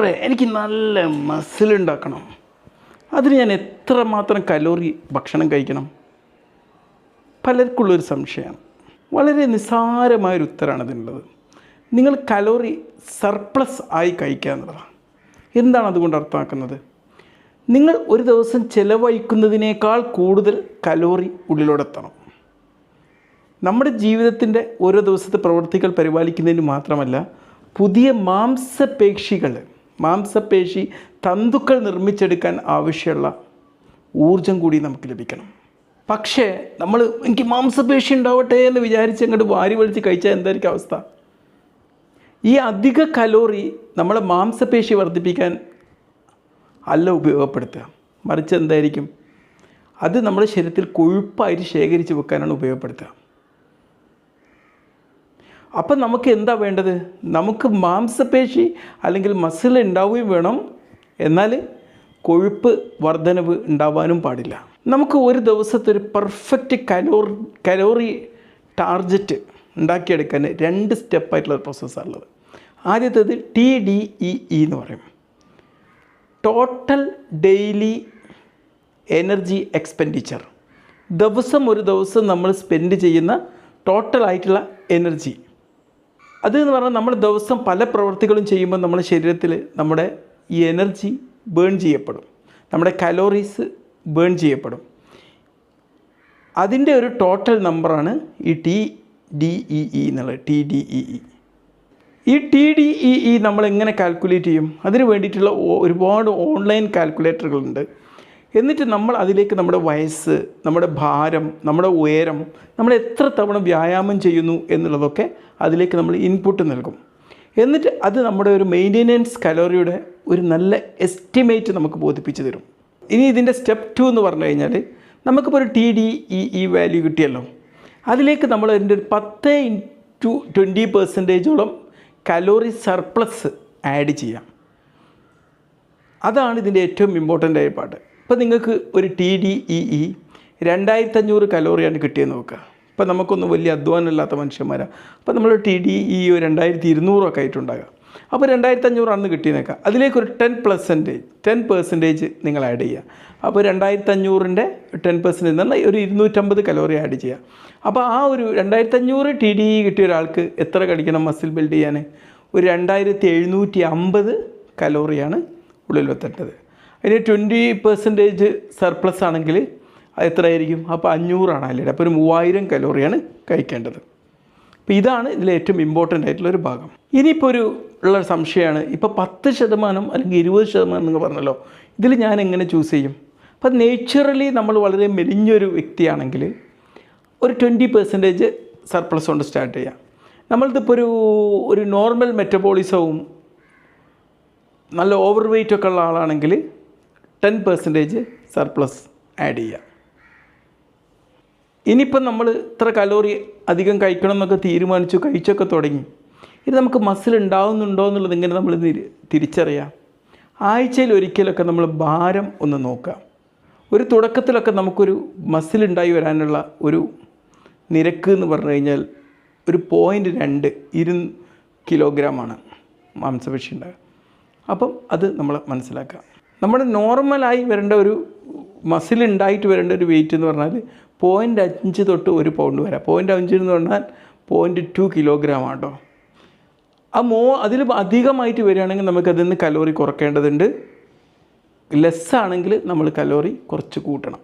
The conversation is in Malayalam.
ഡോക്ടറെ എനിക്ക് നല്ല മസിൽ ഉണ്ടാക്കണം, അതിന് ഞാൻ എത്രമാത്രം കലോറി ഭക്ഷണം കഴിക്കണം? പലർക്കുള്ളൊരു സംശയമാണ്. വളരെ നിസ്സാരമായൊരു ഉത്തരമാണ് അതിനുള്ളത്. നിങ്ങൾ കലോറി സർപ്ലസ് ആയി കഴിക്കുക എന്നുള്ളതാണ്. എന്താണ് അതുകൊണ്ട് അർത്ഥമാക്കുന്നത്? നിങ്ങൾ ഒരു ദിവസം ചിലവഴിക്കുന്നതിനേക്കാൾ കൂടുതൽ കലോറി ഉള്ളിലോടെത്തണം. നമ്മുടെ ജീവിതത്തിൻ്റെ ഓരോ ദിവസത്തെ പ്രവൃത്തികൾ പരിപാലിക്കുന്നതിന് മാത്രമല്ല, പുതിയ മാംസപേശി തന്തുക്കൾ നിർമ്മിച്ചെടുക്കാൻ ആവശ്യമുള്ള ഊർജം കൂടി നമുക്ക് ലഭിക്കണം. പക്ഷേ എനിക്ക് മാംസപേശി ഉണ്ടാവട്ടെ എന്ന് വിചാരിച്ച് അങ്ങോട്ട് വാരി വലിച്ച് കഴിച്ചാൽ എന്തായിരിക്കും അവസ്ഥ? ഈ അധിക കലോറി നമ്മളെ മാംസപേശി വർദ്ധിപ്പിക്കാൻ അല്ല ഉപയോഗപ്പെടുത്തുക, മറിച്ച് എന്തായിരിക്കും? അത് നമ്മുടെ ശരീരത്തിൽ കൊഴുപ്പായിട്ട് ശേഖരിച്ച് വെക്കാനാണ് ഉപയോഗപ്പെടുത്തുക. അപ്പം നമുക്ക് എന്താ വേണ്ടത്? നമുക്ക് മാംസപേശി അല്ലെങ്കിൽ മസിൽ ഉണ്ടാവുകയും വേണം, എന്നാൽ കൊഴുപ്പ് വർധനവ് ഉണ്ടാവാനും പാടില്ല. നമുക്ക് ഒരു ദിവസത്തെ ഒരു പെർഫെക്റ്റ് കലോറി ടാർജറ്റ് ഉണ്ടാക്കിയെടുക്കാൻ 2 സ്റ്റെപ്പായിട്ടുള്ള പ്രോസസ്സാണുള്ളത്. ആദ്യത്തേത് TDEE എന്ന് പറയും, ടോട്ടൽ ഡെയിലി എനർജി എക്സ്പെൻഡിച്ചർ. ഒരു ദിവസം നമ്മൾ സ്പെൻഡ് ചെയ്യുന്ന ടോട്ടലായിട്ടുള്ള എനർജി. അതെന്ന് പറഞ്ഞാൽ നമ്മൾ ദിവസം പല പ്രവൃത്തികളും ചെയ്യുമ്പോൾ നമ്മുടെ ശരീരത്തിൽ നമ്മുടെ ഈ എനർജി ബേൺ ചെയ്യപ്പെടും, നമ്മുടെ കലോറീസ് ബേൺ ചെയ്യപ്പെടും. അതിൻ്റെ ഒരു ടോട്ടൽ നമ്പറാണ് ഈ TDEE എന്നുള്ളത്. ഈ TDEE നമ്മൾ എങ്ങനെ കാൽക്കുലേറ്റ് ചെയ്യും? അതിന് വേണ്ടിയിട്ടുള്ള ഒരുപാട് ഓൺലൈൻ കാൽക്കുലേറ്ററുകളുണ്ട്. എന്നിട്ട് നമ്മൾ അതിലേക്ക് നമ്മുടെ വയസ്സ്, നമ്മുടെ ഭാരം, നമ്മുടെ ഉയരം, നമ്മൾ എത്ര തവണ വ്യായാമം ചെയ്യുന്നു എന്നുള്ളതൊക്കെ അതിലേക്ക് നമ്മൾ ഇൻപുട്ട് നൽകും. എന്നിട്ട് അത് നമ്മുടെ ഒരു മെയിൻ്റെനൻസ് കലോറിയുടെ ഒരു നല്ല എസ്റ്റിമേറ്റ് നമുക്ക് ബോധിപ്പിച്ച് തരും. ഇനി ഇതിൻ്റെ സ്റ്റെപ്പ് 2 എന്ന് പറഞ്ഞു കഴിഞ്ഞാൽ, നമുക്കിപ്പോൾ ഒരു TDEE വാല്യൂ കിട്ടിയല്ലോ, അതിലേക്ക് നമ്മൾ അതിൻ്റെ ഒരു 10-20% കലോറി സർപ്ലസ് ആഡ് ചെയ്യാം. അതാണ് ഇതിൻ്റെ ഏറ്റവും ഇമ്പോർട്ടൻ്റ് ആയ പാർട്ട്. ഇപ്പോൾ നിങ്ങൾക്ക് ഒരു TDEE 2500 കലോറിയാണ് കിട്ടിയെന്ന് നോക്കുക. ഇപ്പോൾ നമുക്കൊന്നും വലിയ അധ്വാനമില്ലാത്ത മനുഷ്യന്മാരാണ്. അപ്പോൾ നമ്മൾ TDEE 2200 ആയിട്ടുണ്ടാകുക. അപ്പോൾ 2500 കിട്ടിയെന്നേക്കാം. അതിലേക്കൊരു 10% നിങ്ങൾ ആഡ് ചെയ്യുക. അപ്പോൾ 2500ൻ്റെ 10% എന്ന് പറഞ്ഞാൽ ഒരു 250 കലോറി ആഡ് ചെയ്യുക. അപ്പോൾ ആ ഒരു 2500 TDEE കിട്ടിയ ഒരാൾക്ക് എത്ര കഴിക്കണം മസിൽ ബിൽഡ് ചെയ്യാൻ? ഒരു 2750 കലോറിയാണ് ഉള്ളിൽ വെത്തേണ്ടത്. അതിന് 20% സർപ്ലസ് ആണെങ്കിൽ അത് എത്രയായിരിക്കും? അപ്പോൾ 500 അല്ലേ? അപ്പോൾ ഒരു 3000 കലോറിയാണ് കഴിക്കേണ്ടത്. അപ്പോൾ ഇതാണ് ഇതിലെ ഏറ്റവും ഇമ്പോർട്ടൻ്റ് ആയിട്ടുള്ളൊരു ഭാഗം. ഇനിയിപ്പോൾ ഉള്ള സംശയമാണ്, ഇപ്പോൾ 10% അല്ലെങ്കിൽ 20% എന്ന് പറഞ്ഞല്ലോ, ഇതിൽ ഞാൻ എങ്ങനെ ചൂസ് ചെയ്യും? അപ്പോൾ നേച്ചുറലി നമ്മൾ വളരെ മെലിഞ്ഞൊരു വ്യക്തിയാണെങ്കിൽ ഒരു 20% സർപ്ലസ് കൊണ്ട് സ്റ്റാർട്ട് ചെയ്യാം. നമ്മളിതിപ്പോൾ ഒരു നോർമൽ മെറ്റബോളിസവും നല്ല ഓവർ വെയ്റ്റൊക്കെ ഉള്ള ആളാണെങ്കിൽ 10% സർപ്ലസ് ആഡ് ചെയ്യാം. ഇനിയിപ്പം നമ്മൾ ഇത്ര കലോറി അധികം കഴിക്കണം എന്നൊക്കെ തീരുമാനിച്ചു, കഴിച്ചൊക്കെ തുടങ്ങി. ഇത് നമുക്ക് മസിൽ ഉണ്ടാവുന്നുണ്ടോ എന്നുള്ളത് എങ്ങനെ നമ്മൾ തിരിച്ചറിയാം? ആഴ്ചയിൽ ഒരിക്കലൊക്കെ നമ്മൾ ഭാരം ഒന്ന് നോക്കാം. ഒരു തുടക്കത്തിലൊക്കെ നമുക്കൊരു മസിൽ ഉണ്ടായി വരാനുള്ള ഒരു നിരക്ക് എന്ന് പറഞ്ഞു കഴിഞ്ഞാൽ ഒരു 0.2 കിലോഗ്രാമാണ് മാംസപേശി ഉണ്ടാകുക. അപ്പം അത് നമ്മൾ മനസ്സിലാക്കുക. നമ്മുടെ നോർമലായി വരേണ്ട ഒരു മസിൽ ഉണ്ടായിട്ട് വരേണ്ട ഒരു വെയിറ്റ് എന്ന് പറഞ്ഞാൽ 0.5 തൊട്ട് 1 പൗണ്ട് വരാം. 0.5 എന്ന് പറഞ്ഞാൽ 0.2 കിലോഗ്രാം ആട്ടോ. അതിൽ അധികമായിട്ട് വരികയാണെങ്കിൽ നമുക്കതിൽ നിന്ന് കലോറി കുറയ്ക്കേണ്ടതുണ്ട്. ലെസ്സാണെങ്കിൽ നമ്മൾ കലോറി കുറച്ച് കൂട്ടണം.